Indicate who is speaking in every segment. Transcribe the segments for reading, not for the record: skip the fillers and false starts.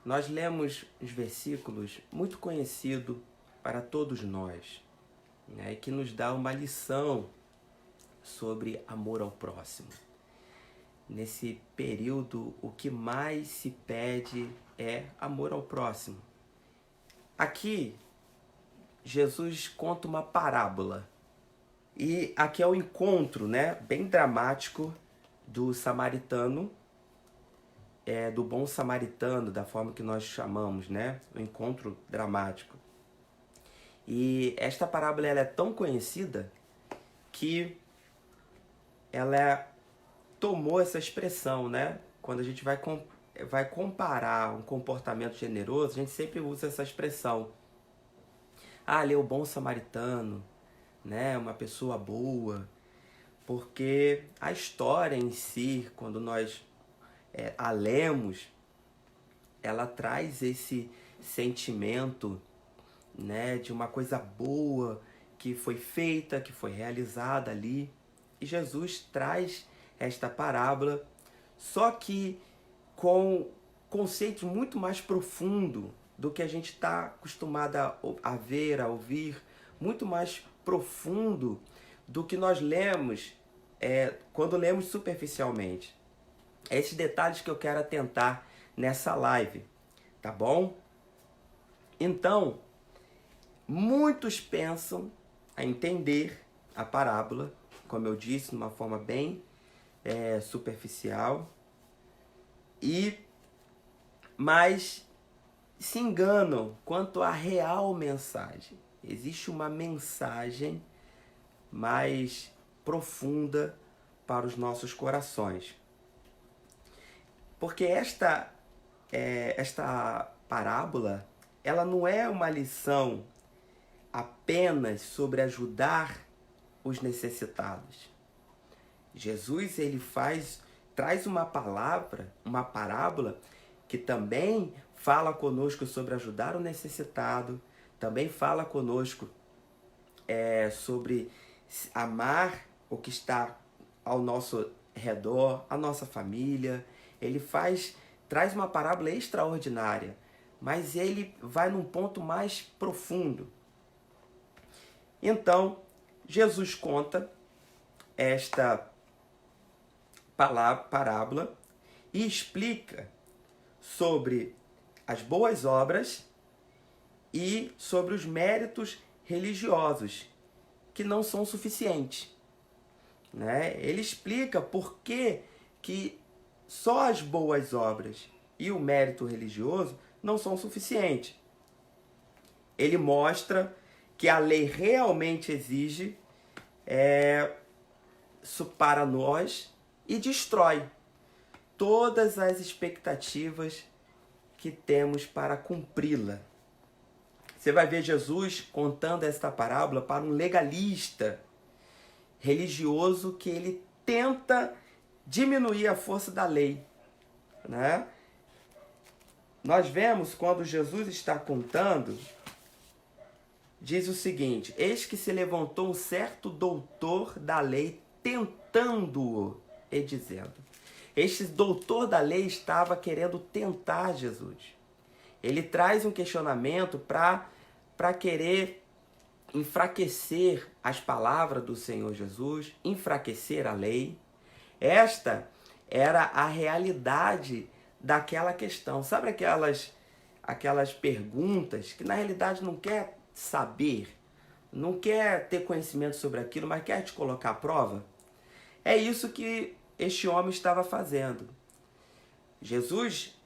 Speaker 1: nós lemos os versículos muito conhecidos para todos nós, né, que nos dá uma lição sobre amor ao próximo. Nesse período, o que mais se pede é amor ao próximo. Aqui, Jesus conta uma parábola. E aqui é o encontro, né, bem dramático do samaritano, do bom samaritano, da forma que nós chamamos, né, o encontro dramático. E esta parábola ela é tão conhecida que ela tomou essa expressão, né? Quando a gente vai comparar um comportamento generoso, a gente sempre usa essa expressão. Ah, ele é o bom samaritano, né? Uma pessoa boa. Porque a história em si, quando nós a lemos, ela traz esse sentimento, né, de uma coisa boa que foi feita, que foi realizada ali. E Jesus traz esta parábola, só que com conceitos muito mais profundos do que a gente está acostumado a ver, a ouvir, muito mais profundo do que nós lemos quando lemos superficialmente. É esses detalhes que eu quero atentar nessa live, tá bom? Então, muitos pensam a entender a parábola, como eu disse, de uma forma bem superficial, mas se enganam quanto à real mensagem. Existe uma mensagem mais profunda para os nossos corações. Porque esta parábola, ela não é uma lição apenas sobre ajudar os necessitados. Jesus traz uma parábola que também fala conosco sobre ajudar o necessitado, também fala conosco sobre amar o que está ao nosso redor, a nossa família. Ele traz uma parábola extraordinária, mas ele vai num ponto mais profundo. Então, Jesus conta esta parábola e explica sobre as boas obras e sobre os méritos religiosos, que não são suficientes, né? Ele explica por que só as boas obras e o mérito religioso não são suficientes. Ele mostra que a lei realmente exige para nós e destrói todas as expectativas que temos para cumpri-la. Você vai ver Jesus contando esta parábola para um legalista religioso que ele tenta diminuir a força da lei, né? Nós vemos quando Jesus está contando, diz o seguinte: eis que se levantou um certo doutor da lei tentando-o e dizendo. Este doutor da lei estava querendo tentar Jesus. Ele traz um questionamento para querer enfraquecer as palavras do Senhor Jesus, enfraquecer a lei. Esta era a realidade daquela questão. Sabe aquelas perguntas que na realidade não quer saber, não quer ter conhecimento sobre aquilo, mas quer te colocar à prova? É isso que este homem estava fazendo. Jesus,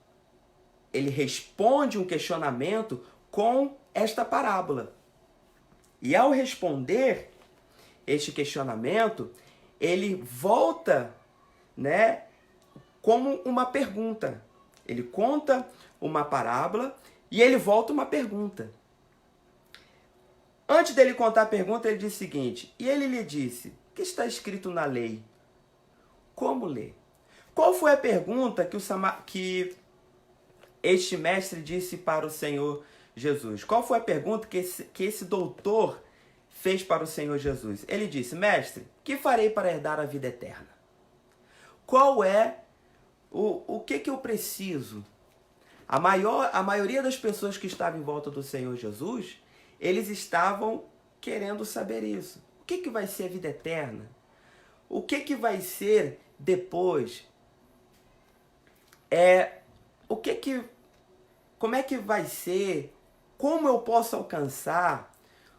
Speaker 1: ele responde um questionamento com esta parábola. E ao responder este questionamento, ele volta, né, como uma pergunta. Ele conta uma parábola e ele volta uma pergunta. Antes dele contar a pergunta, ele diz o seguinte: e ele lhe disse, o que está escrito na lei? Como ler? Qual foi a pergunta que este mestre disse para o Senhor Jesus? Qual foi a pergunta que esse doutor fez para o Senhor Jesus? Ele disse: mestre, que farei para herdar a vida eterna? Qual é o que eu preciso? A maioria das pessoas que estavam em volta do Senhor Jesus, eles estavam querendo saber isso. O que vai ser a vida eterna? O que vai ser depois? Como é que vai ser? Como eu posso alcançar?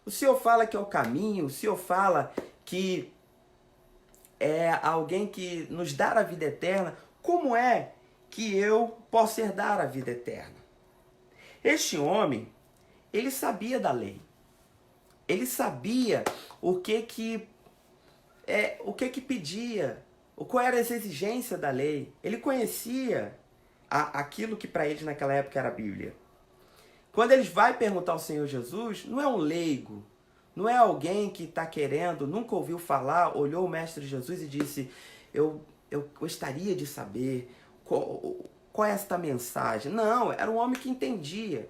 Speaker 1: O Senhor fala que é o caminho, o Senhor fala que é alguém que nos dá a vida eterna. Como é que eu posso herdar a vida eterna? Este homem, ele sabia da lei. Ele sabia o que pedia, qual era essa exigência da lei. Ele conhecia aquilo que para eles naquela época era a Bíblia. Quando eles vão perguntar ao Senhor Jesus, não é um leigo, não é alguém que está querendo, nunca ouviu falar, olhou o Mestre Jesus e disse, eu gostaria de saber qual é esta mensagem. Não, era um homem que entendia.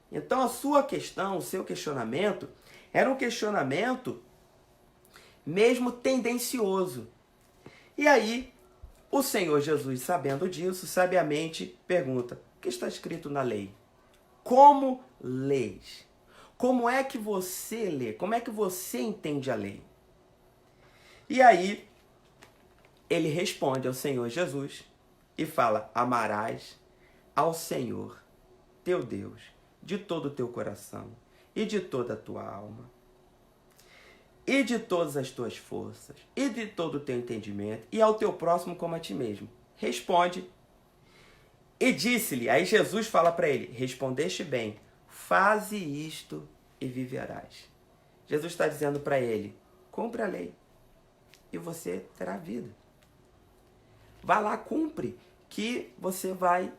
Speaker 1: Então a sua questão, o seu questionamento, era um questionamento mesmo tendencioso. E aí, o Senhor Jesus, sabendo disso, sabiamente pergunta, o que está escrito na lei? Como lês? Como é que você lê? Como é que você entende a lei? E aí, ele responde ao Senhor Jesus e fala, amarás ao Senhor, teu Deus, de todo o teu coração e de toda a tua alma e de todas as tuas forças e de todo o teu entendimento e ao teu próximo como a ti mesmo. Responde. E disse-lhe, aí Jesus fala para ele, respondeste bem, faze isto e viverás. Jesus está dizendo para ele, cumpre a lei e você terá vida. Vá lá, cumpre, que você vai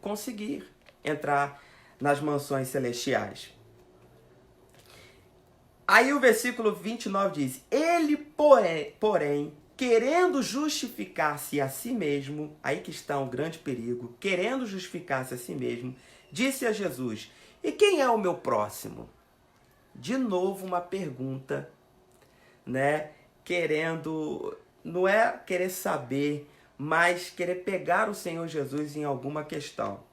Speaker 1: conseguir entrar nas mansões celestiais. Aí o versículo 29 diz, ele, porém, querendo justificar-se a si mesmo, aí que está um grande perigo, querendo justificar-se a si mesmo, disse a Jesus, e quem é o meu próximo? De novo uma pergunta, né? Querendo, não é querer saber, mas querer pegar o Senhor Jesus em alguma questão.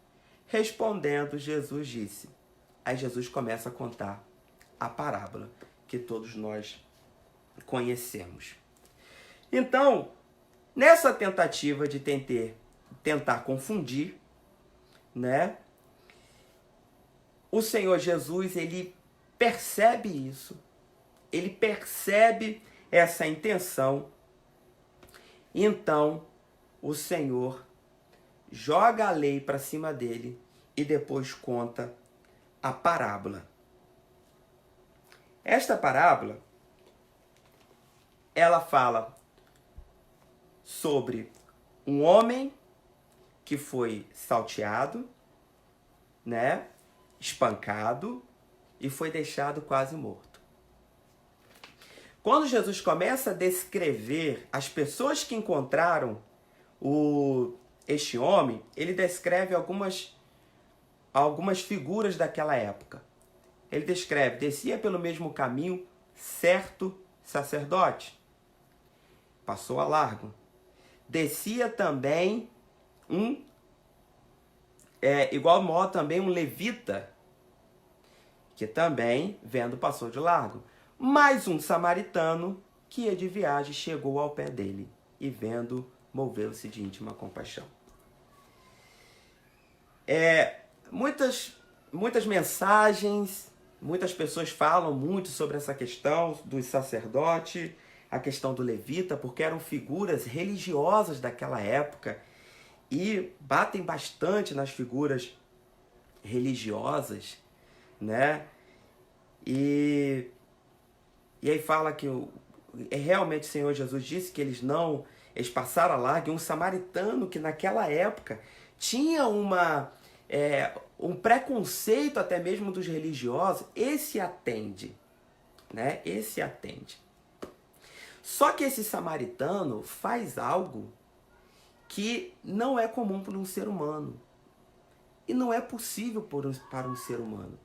Speaker 1: Respondendo, Jesus disse. Aí Jesus começa a contar a parábola que todos nós conhecemos. Então, nessa tentativa de tentar confundir, né? O Senhor Jesus, ele percebe isso, ele percebe essa intenção, então o Senhor joga a lei para cima dele e depois conta a parábola. Esta parábola, ela fala sobre um homem que foi salteado, né, espancado e foi deixado quase morto. Quando Jesus começa a descrever as pessoas que encontraram este homem, ele descreve algumas figuras daquela época. Ele descreve, descia pelo mesmo caminho certo sacerdote, passou a largo. Descia também igual modo também um levita, que também, vendo, passou de largo. Mas um samaritano, que ia de viagem, chegou ao pé dele, e vendo, moveu-se de íntima compaixão. Muitas mensagens, muitas pessoas falam muito sobre essa questão do sacerdote, a questão do levita, porque eram figuras religiosas daquela época e batem bastante nas figuras religiosas, né? E aí fala que realmente o Senhor Jesus disse que eles passaram a largo, e um samaritano que naquela época tinha um preconceito até mesmo dos religiosos, esse atende, né? Esse atende. Só que esse samaritano faz algo que não é comum para um ser humano. E não é possível para um ser humano.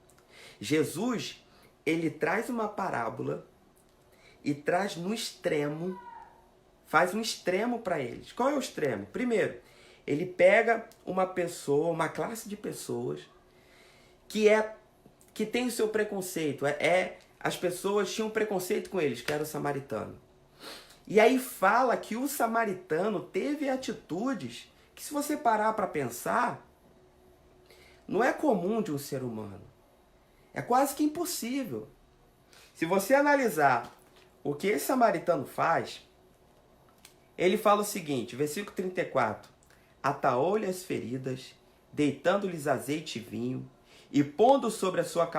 Speaker 1: Jesus, ele traz uma parábola e faz um extremo para eles. Qual é o extremo? Primeiro, ele pega uma pessoa, uma classe de pessoas que tem o seu preconceito. As pessoas tinham preconceito com eles, que era o samaritano. E aí fala que o samaritano teve atitudes que, se você parar para pensar, não é comum de um ser humano. É quase que impossível. Se você analisar o que esse samaritano faz, ele fala o seguinte, versículo 34. Ataou-lhe as feridas, deitando-lhes azeite e vinho, e pondo sobre a sua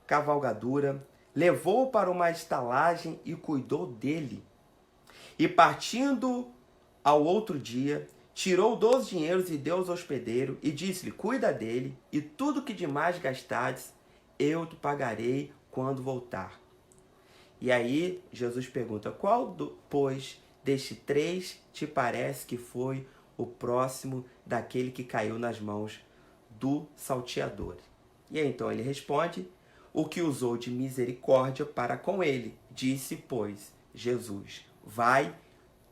Speaker 1: cavalgadura, levou-o para uma estalagem e cuidou dele. E partindo ao outro dia, tirou 12 dinheiros e deu aos hospedeiros, e disse-lhe, cuida dele, e tudo que demais gastares, eu te pagarei quando voltar. E aí Jesus pergunta, qual, pois, deste 3 te parece que foi o próximo daquele que caiu nas mãos do salteador? E aí então ele responde, o que usou de misericórdia para com ele. Disse, pois, Jesus, vai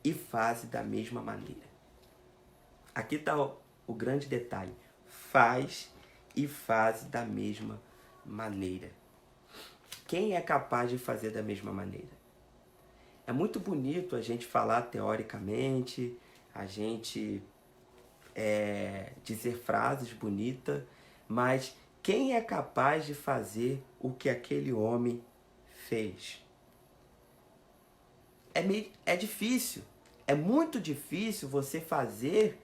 Speaker 1: e faze da mesma maneira. Aqui está o grande detalhe. Faz e faze da mesma maneira. Quem é capaz de fazer da mesma maneira? É muito bonito a gente falar teoricamente, a gente dizer frases bonitas, mas quem é capaz de fazer o que aquele homem fez? É difícil. É muito difícil você fazer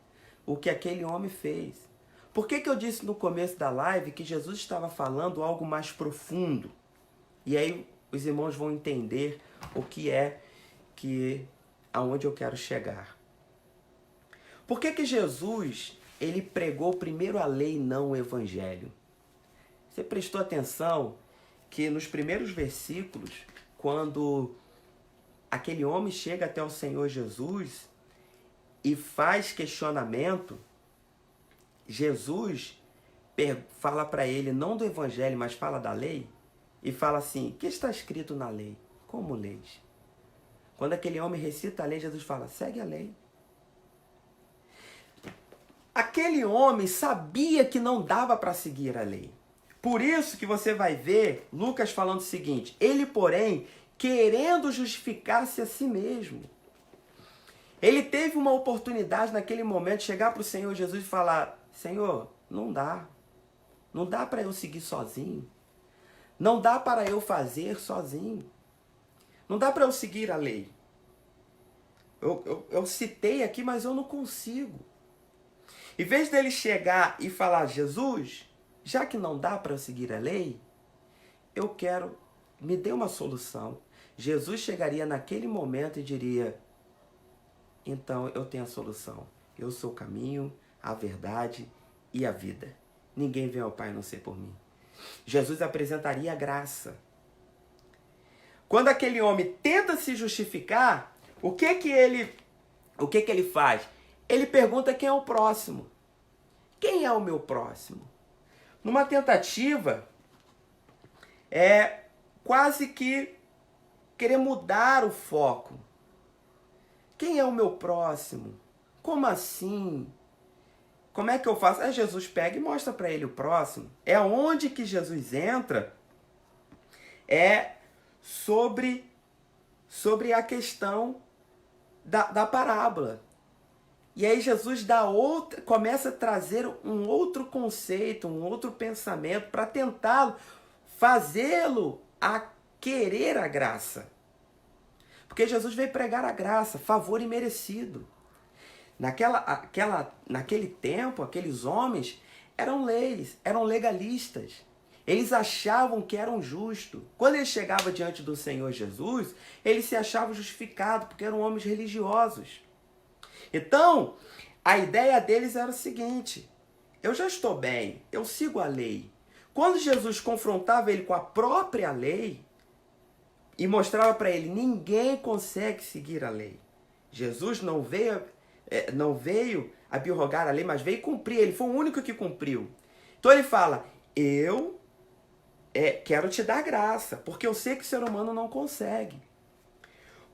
Speaker 1: o que aquele homem fez. Por que eu disse no começo da live que Jesus estava falando algo mais profundo? E aí os irmãos vão entender o que aonde eu quero chegar. Por que Jesus ele pregou primeiro a lei e não o evangelho? Você prestou atenção que nos primeiros versículos, quando aquele homem chega até o Senhor Jesus e faz questionamento, Jesus fala para ele, não do evangelho, mas fala da lei, e fala assim, o que está escrito na lei? Como leis? Quando aquele homem recita a lei, Jesus fala, segue a lei. Aquele homem sabia que não dava para seguir a lei. Por isso que você vai ver Lucas falando o seguinte, ele, porém, querendo justificar-se a si mesmo. Ele teve uma oportunidade naquele momento de chegar para o Senhor Jesus e falar, Senhor, não dá. Não dá para eu seguir sozinho. Não dá para eu fazer sozinho. Não dá para eu seguir a lei. Eu citei aqui, mas eu não consigo. Em vez dele chegar e falar, Jesus, já que não dá para eu seguir a lei, eu quero, me dê uma solução. Jesus chegaria naquele momento e diria, então eu tenho a solução. Eu sou o caminho, a verdade e a vida. Ninguém vem ao Pai a não ser por mim. Jesus apresentaria a graça. Quando aquele homem tenta se justificar, o que ele faz? Ele pergunta quem é o próximo. Quem é o meu próximo? Numa tentativa, quase que querer mudar o foco. Quem é o meu próximo? Como assim? Como é que eu faço? Aí Jesus pega e mostra para ele o próximo. É onde que Jesus entra, sobre a questão da parábola. E aí Jesus começa a trazer um outro conceito, um outro pensamento para tentá-lo, fazê-lo a querer a graça. Porque Jesus veio pregar a graça, favor imerecido. Naquele tempo, aqueles homens eram legalistas. Eles achavam que eram justos. Quando eles chegavam diante do Senhor Jesus, eles se achavam justificados, porque eram homens religiosos. Então, a ideia deles era o seguinte, eu já estou bem, eu sigo a lei. Quando Jesus confrontava ele com a própria lei, e mostrava para ele, ninguém consegue seguir a lei. Jesus não veio abrogar a lei, mas veio cumprir. Ele foi o único que cumpriu. Então ele fala, eu quero te dar graça, porque eu sei que o ser humano não consegue.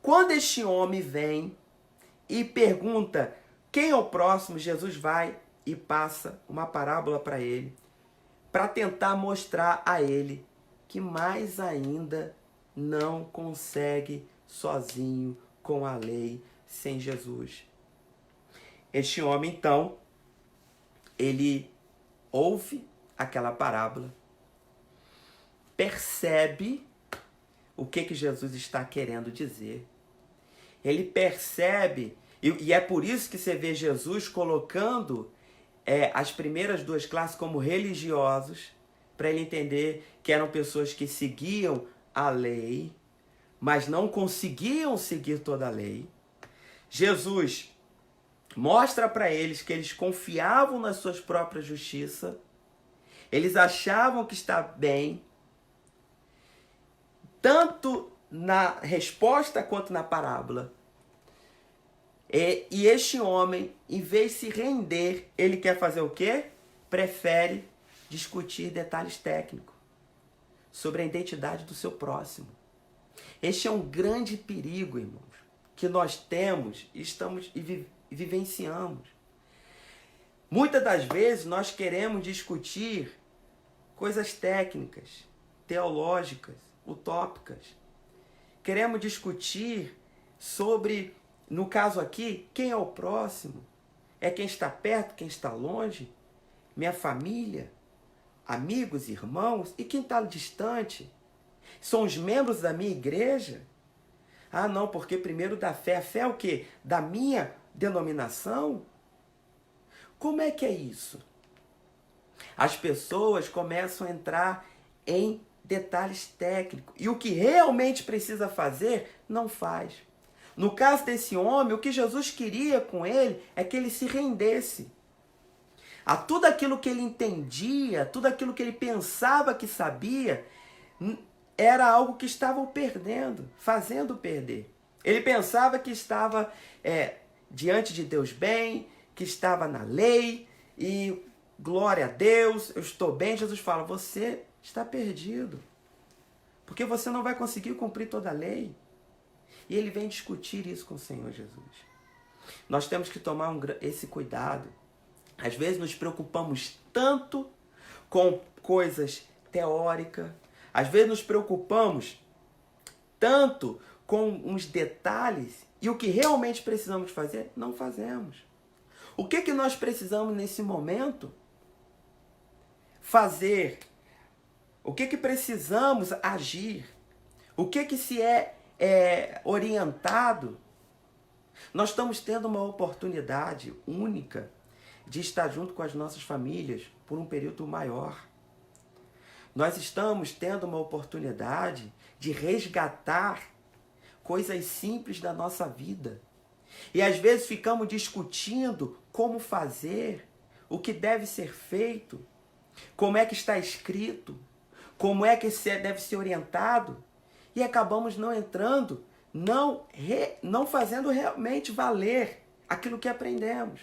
Speaker 1: Quando este homem vem e pergunta, Quem é o próximo? Jesus vai e passa uma parábola para ele, para tentar mostrar a ele que mais ainda não consegue sozinho com a lei sem Jesus. Este homem, então, ele ouve aquela parábola, percebe o que Jesus está querendo dizer. Ele percebe, e é por isso que você vê Jesus colocando as primeiras duas classes como religiosos, para ele entender que eram pessoas que seguiam a lei, mas não conseguiam seguir toda a lei. Jesus mostra para eles que eles confiavam nas suas próprias justiças, eles achavam que está bem, tanto na resposta quanto na parábola. E este homem, em vez de se render, ele quer fazer o quê? Prefere discutir detalhes técnicos sobre a identidade do seu próximo. Este é um grande perigo, irmãos, que nós temos e vivenciamos. Muitas das vezes nós queremos discutir coisas técnicas, teológicas, utópicas. Queremos discutir sobre, no caso aqui, quem é o próximo? É quem está perto, quem está longe? Minha família? Amigos, irmãos? E quem está distante? São os membros da minha igreja? Ah, não, porque primeiro da fé. A fé é o quê? Da minha denominação? Como é que é isso? As pessoas começam a entrar em detalhes técnicos. E o que realmente precisa fazer, não faz. No caso desse homem, o que Jesus queria com ele é que ele se rendesse a tudo aquilo que ele entendia, tudo aquilo que ele pensava que sabia, era algo que estava o perdendo, fazendo perder. Ele pensava que estava diante de Deus bem, que estava na lei, e glória a Deus, eu estou bem. Jesus fala, você está perdido, porque você não vai conseguir cumprir toda a lei. E ele vem discutir isso com o Senhor Jesus. Nós temos que tomar esse cuidado. Às vezes nos preocupamos tanto com coisas teóricas, às vezes nos preocupamos tanto com uns detalhes, e o que realmente precisamos fazer, não fazemos. O que nós precisamos nesse momento fazer? O que precisamos agir? O que se é orientado? Nós estamos tendo uma oportunidade única de estar junto com as nossas famílias por um período maior. Nós estamos tendo uma oportunidade de resgatar coisas simples da nossa vida. E às vezes ficamos discutindo como fazer, o que deve ser feito, como é que está escrito, como é que deve ser orientado, e acabamos não entrando, não fazendo realmente valer aquilo que aprendemos.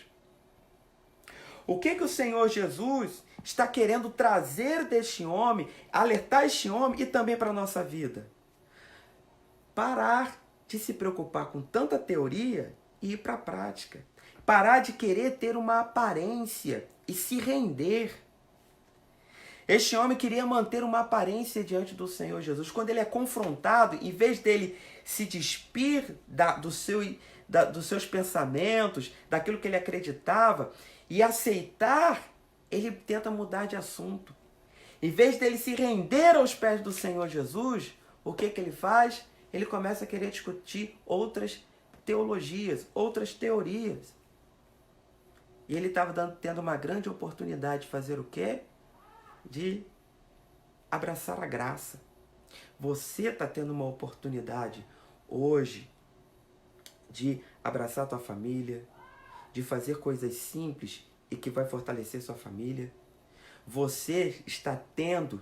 Speaker 1: O que o Senhor Jesus está querendo trazer deste homem, alertar este homem e também para a nossa vida? Parar de se preocupar com tanta teoria e ir para a prática. Parar de querer ter uma aparência e se render. Este homem queria manter uma aparência diante do Senhor Jesus. Quando ele é confrontado, em vez dele se despir dos seus pensamentos, daquilo que ele acreditava, e aceitar, ele tenta mudar de assunto. Em vez dele se render aos pés do Senhor Jesus, o que ele faz? Ele começa a querer discutir outras teologias, outras teorias. E ele estava tendo uma grande oportunidade de fazer o quê? De abraçar a graça. Você está tendo uma oportunidade hoje de abraçar a tua família, de fazer coisas simples e que vai fortalecer sua família. Você está tendo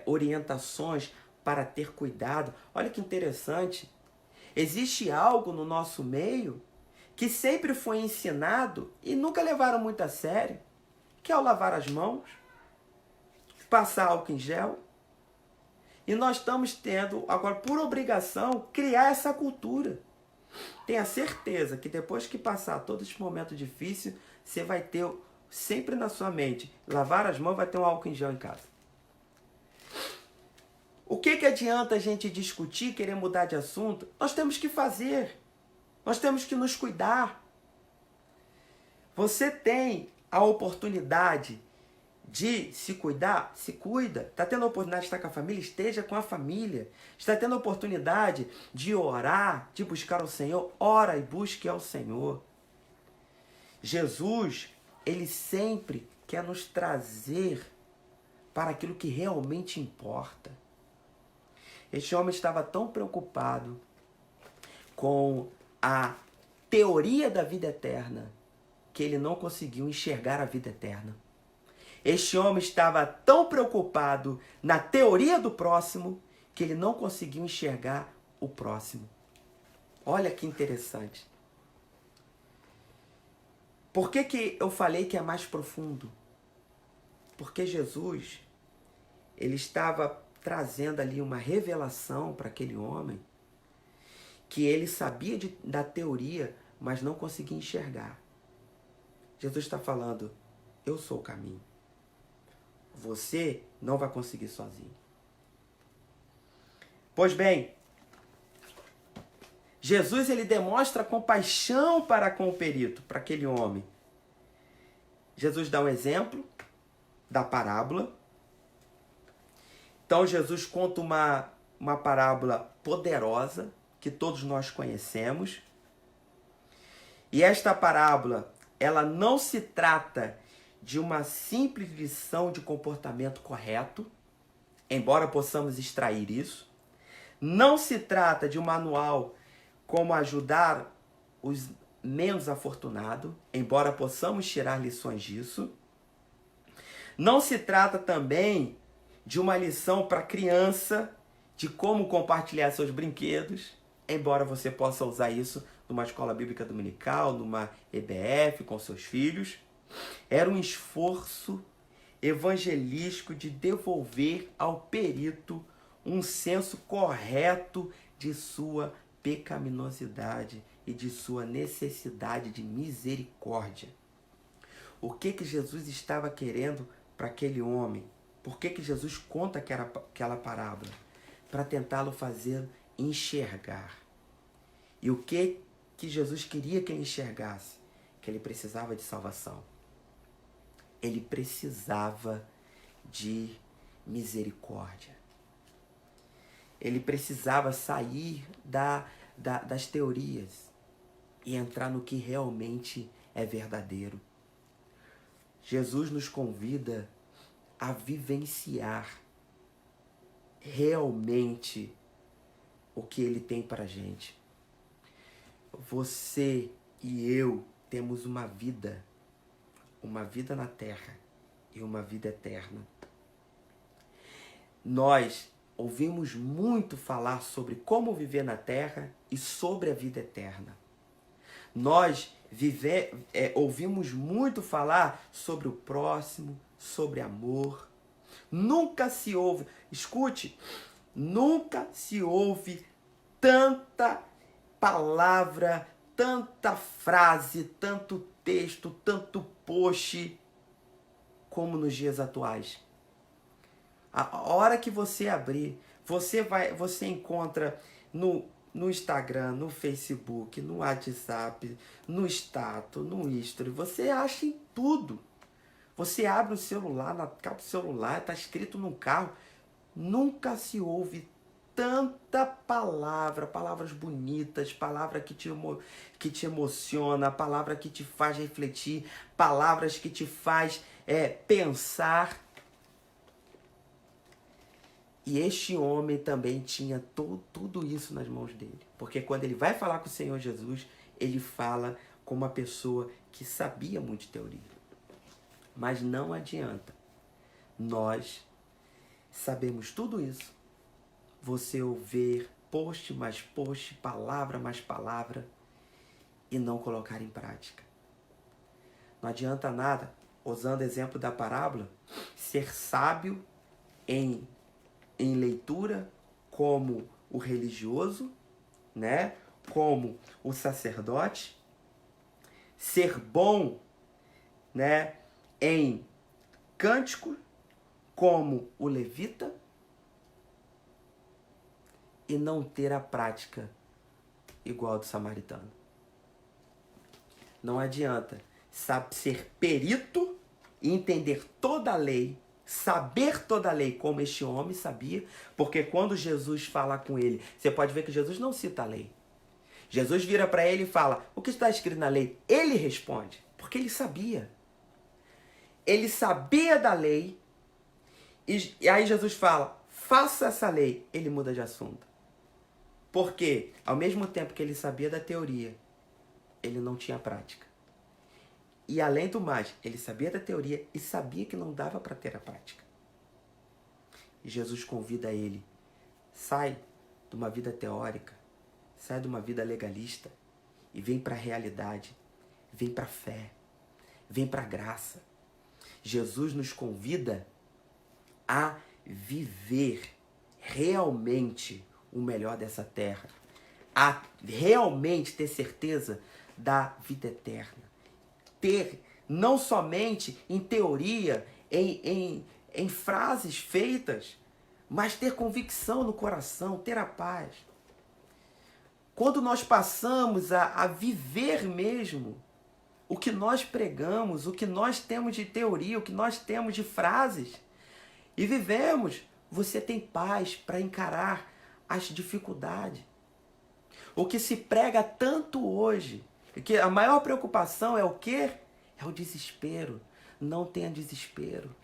Speaker 1: orientações para ter cuidado. Olha que interessante. Existe algo no nosso meio que sempre foi ensinado e nunca levaram muito a sério, que é o lavar as mãos, passar álcool em gel. E nós estamos tendo, agora, por obrigação, criar essa cultura. Tenha certeza que depois que passar todo esse momento difícil, você vai ter sempre na sua mente, lavar as mãos, vai ter um álcool em gel em casa. O que adianta a gente discutir, querer mudar de assunto? Nós temos que fazer. Nós temos que nos cuidar. Você tem a oportunidade de se cuidar? Se cuida. Está tendo a oportunidade de estar com a família? Esteja com a família. Está tendo a oportunidade de orar, de buscar o Senhor? Ora e busque ao Senhor. Jesus, ele sempre quer nos trazer para aquilo que realmente importa. Este homem estava tão preocupado com a teoria da vida eterna que ele não conseguiu enxergar a vida eterna. Este homem estava tão preocupado na teoria do próximo que ele não conseguiu enxergar o próximo. Olha que interessante. Por que eu falei que é mais profundo? Porque Jesus, ele estava trazendo ali uma revelação para aquele homem que ele sabia da teoria, mas não conseguia enxergar. Jesus está falando, eu sou o caminho. Você não vai conseguir sozinho. Pois bem, Jesus ele demonstra compaixão para com o perito, para aquele homem. Jesus dá um exemplo da parábola. Então Jesus conta uma parábola poderosa que todos nós conhecemos. E esta parábola, ela não se trata de uma simples lição de comportamento correto, embora possamos extrair isso. Não se trata de um manual como ajudar os menos afortunados, embora possamos tirar lições disso. Não se trata também de uma lição para criança de como compartilhar seus brinquedos, embora você possa usar isso numa escola bíblica dominical, numa EBF com seus filhos. Era um esforço evangelístico de devolver ao perito um senso correto de sua pecaminosidade e de sua necessidade de misericórdia. O que Jesus estava querendo para aquele homem? Por que Jesus conta aquela parábola? Para tentá-lo fazer enxergar. E o que Jesus queria que ele enxergasse? Que ele precisava de salvação. Ele precisava de misericórdia. Ele precisava sair das teorias e entrar no que realmente é verdadeiro. Jesus nos convida a vivenciar realmente o que ele tem para a gente. Você e eu temos uma vida na terra e uma vida eterna. Nós ouvimos muito falar sobre como viver na terra e sobre a vida eterna. Nós ouvimos muito falar sobre o próximo, sobre amor. Nunca se ouve, escute, nunca se ouve tanta palavra, tanta frase, tanto texto, tanto post como nos dias atuais. A hora que você abrir, você encontra no Instagram, no Facebook, no WhatsApp, no status, no history, você acha em tudo. Você abre o celular, na capa do celular, está escrito num carro. Nunca se ouve tanta palavras bonitas, palavra que te emociona, palavra que te faz refletir, palavras que te faz pensar. E este homem também tinha tudo isso nas mãos dele. Porque quando ele vai falar com o Senhor Jesus, ele fala com uma pessoa que sabia muito de teoria. Mas não adianta. Nós sabemos tudo isso. Você ouvir post mais post, palavra mais palavra, e não colocar em prática. Não adianta nada, usando o exemplo da parábola, ser sábio em leitura como o religioso, né? como o sacerdote, ser bom, né, em cântico, como o levita, e não ter a prática igual a do samaritano. Não adianta ser perito e entender toda a lei, saber toda a lei como este homem sabia, porque quando Jesus fala com ele, você pode ver que Jesus não cita a lei. Jesus vira para ele e fala, o que está escrito na lei? Ele responde, porque ele sabia. Ele sabia da lei, e aí Jesus fala, faça essa lei. Ele muda de assunto. Porque, ao mesmo tempo que ele sabia da teoria, ele não tinha prática. E além do mais, ele sabia da teoria e sabia que não dava para ter a prática. E Jesus convida ele, sai de uma vida teórica, sai de uma vida legalista e vem para a realidade, vem para a fé, vem para a graça. Jesus nos convida a viver realmente o melhor dessa terra, a realmente ter certeza da vida eterna. Ter, não somente em teoria, em frases feitas, mas ter convicção no coração, ter a paz. Quando nós passamos a viver mesmo o que nós pregamos, o que nós temos de teoria, o que nós temos de frases, e vivemos, você tem paz para encarar as dificuldades. O que se prega tanto hoje, que a maior preocupação é o quê? É o desespero. Não tenha desespero.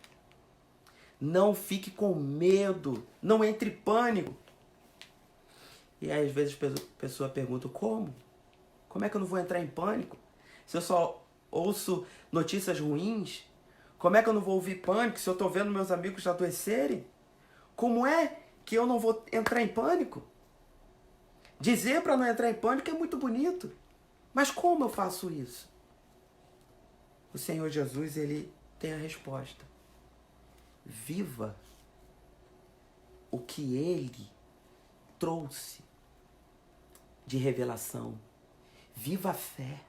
Speaker 1: Não fique com medo. Não entre em pânico. E aí, às vezes a pessoa pergunta, como? Como é que eu não vou entrar em pânico? Se eu só ouço notícias ruins? Como é que eu não vou ouvir pânico se eu estou vendo meus amigos adoecerem? Como é que eu não vou entrar em pânico? Dizer para não entrar em pânico é muito bonito. Mas como eu faço isso? O Senhor Jesus, ele tem a resposta. Viva o que ele trouxe de revelação. Viva a fé.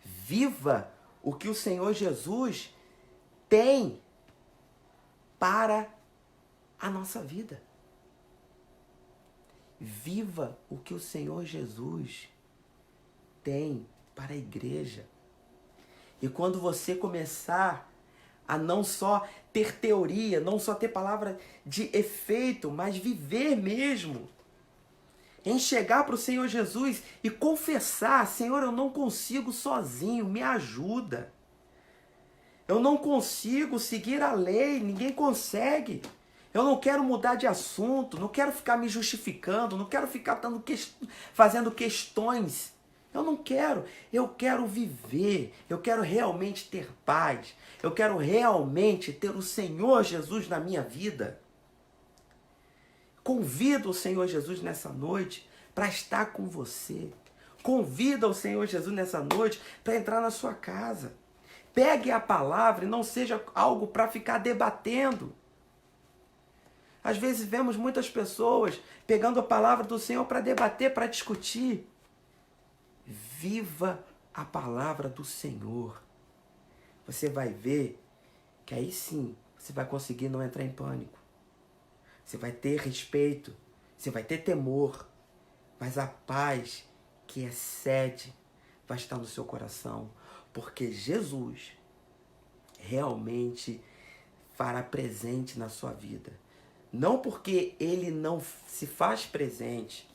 Speaker 1: Viva o que o Senhor Jesus tem para a nossa vida. Viva o que o Senhor Jesus tem para a igreja. E quando você começar a não só ter teoria, não só ter palavra de efeito, mas viver mesmo, em chegar para o Senhor Jesus e confessar, Senhor, eu não consigo sozinho, me ajuda. Eu não consigo seguir a lei, ninguém consegue. Eu não quero mudar de assunto, não quero ficar me justificando, não quero ficar fazendo questões. Eu não quero, eu quero viver, eu quero realmente ter paz, eu quero realmente ter o Senhor Jesus na minha vida. Convido o Senhor Jesus nessa noite para estar com você. Convida o Senhor Jesus nessa noite para entrar na sua casa. Pegue a palavra e não seja algo para ficar debatendo. Às vezes vemos muitas pessoas pegando a palavra do Senhor para debater, para discutir. Viva a palavra do Senhor. Você vai ver que aí sim você vai conseguir não entrar em pânico. Você vai ter respeito, você vai ter temor, mas a paz que excede vai estar no seu coração, porque Jesus realmente fará presente na sua vida. Não porque ele não se faz presente,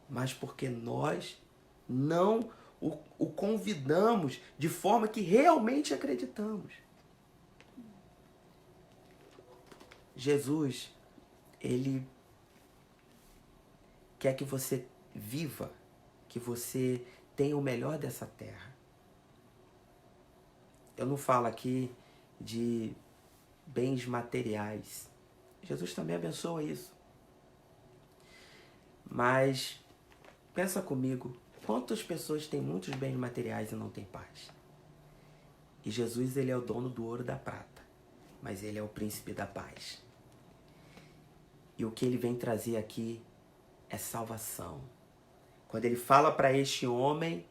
Speaker 1: mas porque nós não o convidamos de forma que realmente acreditamos. Jesus, ele quer que você viva, que você tenha o melhor dessa terra. Eu não falo aqui de bens materiais. Jesus também abençoa isso. Mas pensa comigo, quantas pessoas têm muitos bens materiais e não têm paz? E Jesus, ele é o dono do ouro e da prata, mas ele é o príncipe da paz. E o que ele vem trazer aqui é salvação, Quando ele fala para este homem,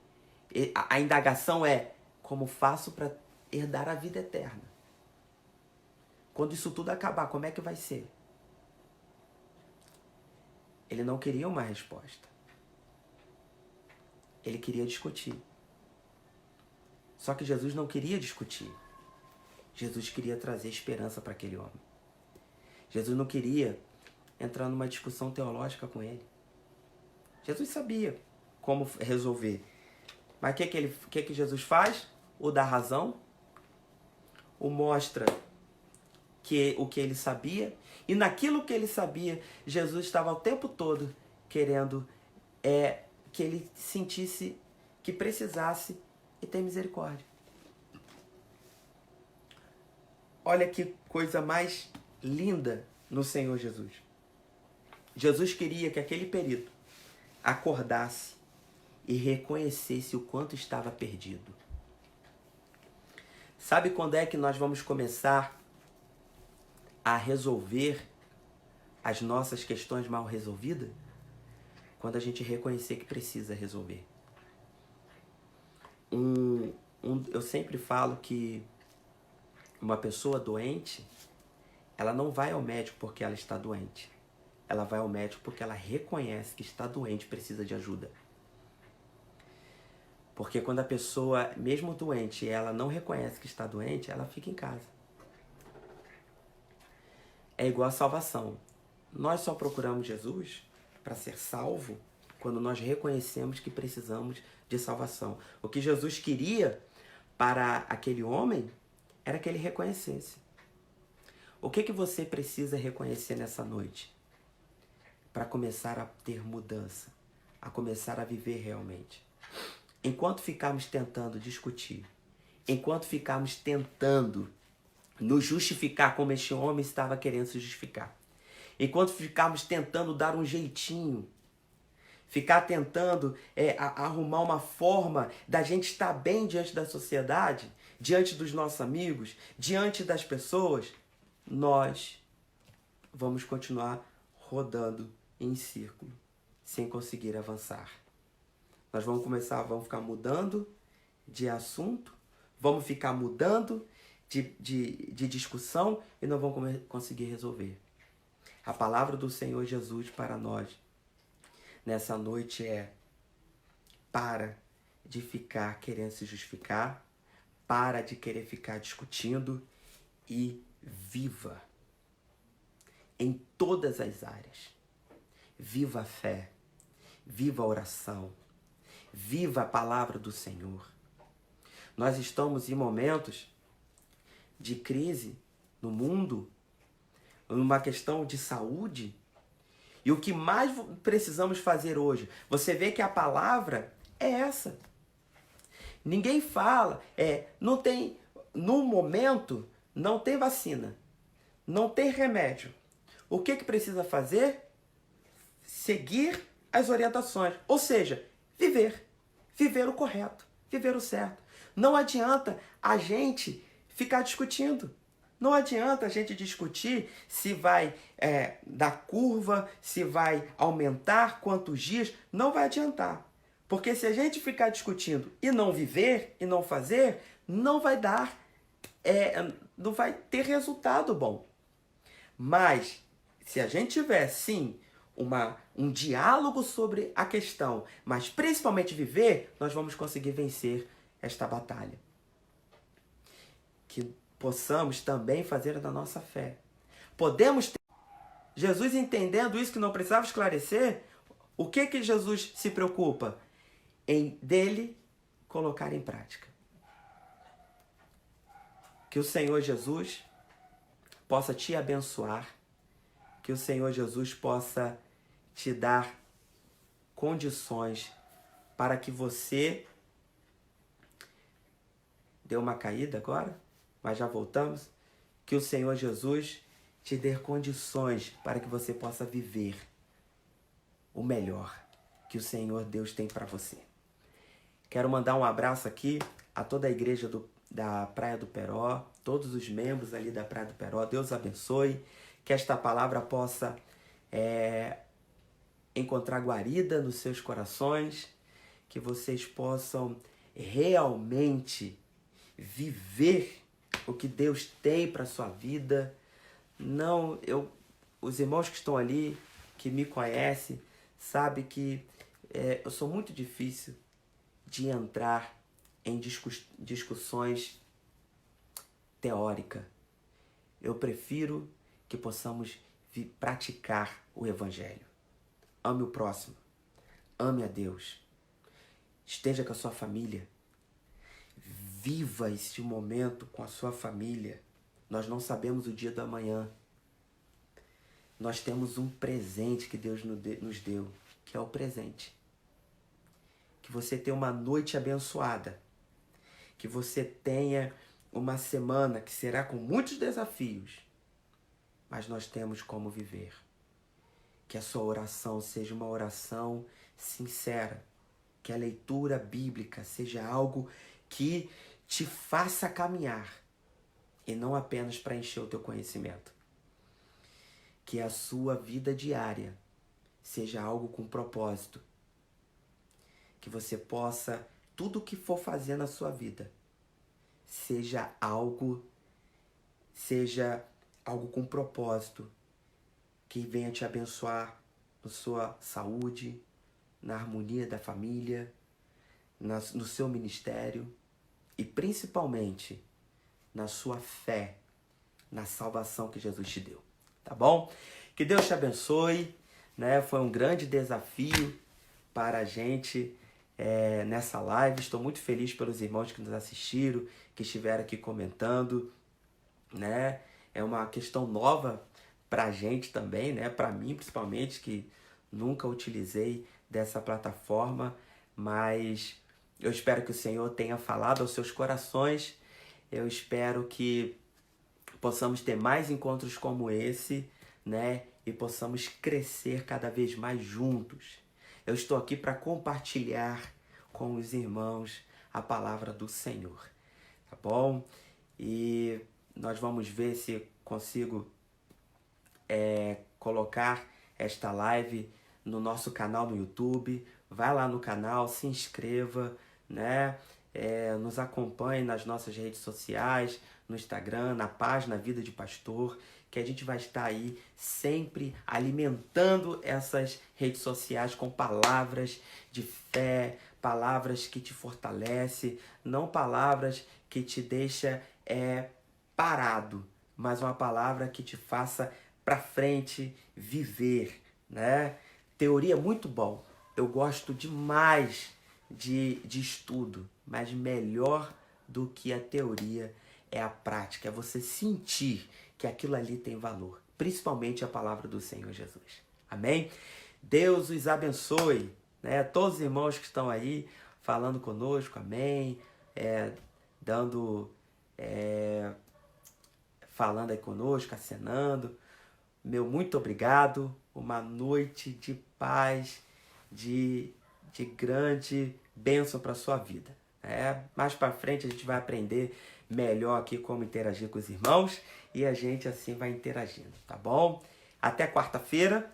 Speaker 1: a indagação é: como faço para herdar a vida eterna? Quando isso tudo acabar, como é que vai ser? Ele não queria uma resposta. Ele queria discutir. Só que Jesus não queria discutir. Jesus queria trazer esperança para aquele homem. Jesus não queria entrar numa discussão teológica com ele. Jesus sabia como resolver. Mas o que Jesus faz? O dá razão, o mostra o que ele sabia, e naquilo que ele sabia, Jesus estava o tempo todo querendo que ele sentisse que precisasse e ter misericórdia. Olha que coisa mais linda no Senhor Jesus. Jesus queria que aquele perito acordasse e reconhecesse o quanto estava perdido. Sabe quando é que nós vamos começar a resolver as nossas questões mal resolvidas? Quando a gente reconhecer que precisa resolver. Eu sempre falo que uma pessoa doente, ela não vai ao médico porque ela está doente. Ela vai ao médico porque ela reconhece que está doente e precisa de ajuda. Porque quando a pessoa, mesmo doente, ela não reconhece que está doente, ela fica em casa. É igual a salvação. Nós só procuramos Jesus para ser salvo quando nós reconhecemos que precisamos de salvação. O que Jesus queria para aquele homem era que ele reconhecesse. O que você precisa reconhecer nessa noite para começar a ter mudança, a começar a viver realmente? Enquanto ficarmos tentando discutir, enquanto ficarmos tentando nos justificar como este homem estava querendo se justificar, enquanto ficarmos tentando dar um jeitinho, ficar tentando arrumar uma forma da gente estar bem diante da sociedade, diante dos nossos amigos, diante das pessoas, nós vamos continuar rodando em círculo, sem conseguir avançar. Nós vamos ficar mudando de assunto, vamos ficar mudando de discussão e não vamos conseguir resolver. A palavra do Senhor Jesus para nós nessa noite é: para de ficar querendo se justificar, para de querer ficar discutindo e viva em todas as áreas. Viva a fé, viva a oração, viva a palavra do Senhor. Nós estamos em momentos de crise no mundo, numa questão de saúde, e o que mais precisamos fazer hoje? Você vê que a palavra é essa. Ninguém fala, não tem, no momento, não tem vacina, não tem remédio. O que precisa fazer? Seguir as orientações, ou seja, viver o correto, viver o certo. Não adianta a gente ficar discutindo. Não adianta a gente discutir se vai dar curva, se vai aumentar, quantos dias. Não vai adiantar. Porque se a gente ficar discutindo e não viver, e não fazer, não vai dar, não vai ter resultado bom. Mas, se a gente tiver, sim, um diálogo sobre a questão, mas principalmente viver, nós vamos conseguir vencer esta batalha. Que possamos também fazer da nossa fé. Podemos ter... Jesus, entendendo isso que não precisava esclarecer, o que Jesus se preocupa? Em dele colocar em prática. Que o Senhor Jesus possa te abençoar, que o Senhor Jesus possa te dar condições para que você... Deu uma caída agora, mas já voltamos. Que o Senhor Jesus te dê condições para que você possa viver o melhor que o Senhor Deus tem para você. Quero mandar um abraço aqui a toda a igreja da Praia do Peró, todos os membros ali da Praia do Peró. Deus abençoe, que esta palavra possa encontrar guarida nos seus corações, que vocês possam realmente viver o que Deus tem para sua vida. Não, os irmãos que estão ali, que me conhecem, sabem que eu sou muito difícil de entrar em discussões teóricas. Eu prefiro que possamos praticar o Evangelho. Ame o próximo. Ame a Deus. Esteja com a sua família. Viva este momento com a sua família. Nós não sabemos o dia do amanhã. Nós temos um presente que Deus nos deu, que é o presente. Que você tenha uma noite abençoada. Que você tenha uma semana que será com muitos desafios. Mas nós temos como viver. Que a sua oração seja uma oração sincera. Que a leitura bíblica seja algo que te faça caminhar. E não apenas para encher o teu conhecimento. Que a sua vida diária seja algo com propósito. Que você possa, tudo que for fazer na sua vida, seja algo com propósito, que venha te abençoar na sua saúde, na harmonia da família, no seu ministério e principalmente na sua fé, na salvação que Jesus te deu. Tá bom? Que Deus te abençoe, né? Foi um grande desafio para a gente nessa live. Estou muito feliz pelos irmãos que nos assistiram, que estiveram aqui comentando, né? É uma questão nova para a gente também, né? Para mim, principalmente, que nunca utilizei dessa plataforma, mas eu espero que o Senhor tenha falado aos seus corações. Eu espero que possamos ter mais encontros como esse, né? E possamos crescer cada vez mais juntos. Eu estou aqui para compartilhar com os irmãos a palavra do Senhor, tá bom? E nós vamos ver se consigo colocar esta live no nosso canal no YouTube. Vai lá no canal, se inscreva, né? Nos acompanhe nas nossas redes sociais, no Instagram, na página Vida de Pastor, que a gente vai estar aí sempre alimentando essas redes sociais com palavras de fé, palavras que te fortalecem, não palavras que te deixam parado, mas uma palavra que te faça para frente viver, né? Teoria é muito bom, eu gosto demais de estudo, mas melhor do que a teoria é a prática, é você sentir que aquilo ali tem valor, principalmente a palavra do Senhor Jesus. Amém? Deus os abençoe, né? Todos os irmãos que estão aí falando conosco, amém? Falando aí conosco, acenando. Meu muito obrigado, uma noite de paz, de grande bênção para a sua vida. Mais para frente a gente vai aprender melhor aqui como interagir com os irmãos e a gente assim vai interagindo, tá bom? Até quarta-feira.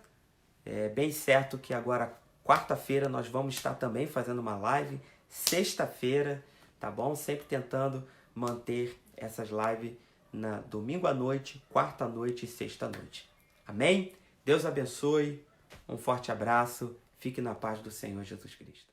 Speaker 1: É bem certo que agora, quarta-feira, nós vamos estar também fazendo uma live, sexta-feira, tá bom? Sempre tentando manter essas lives na domingo à noite, quarta à noite e sexta à noite. Amém? Deus abençoe, um forte abraço, fique na paz do Senhor Jesus Cristo.